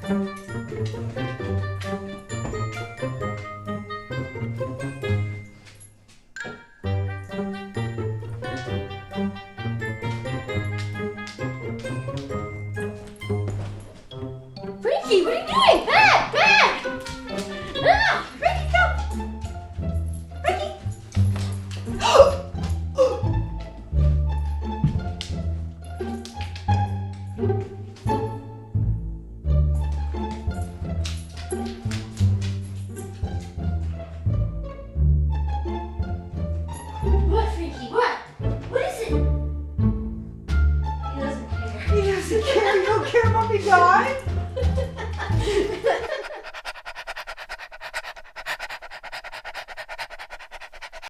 Frankie, what are you doing? Back! Back! Ah! Frankie, stop! Frankie! What, Frankie? What? What is it? He doesn't care. He doesn't care. You don't care about me dying?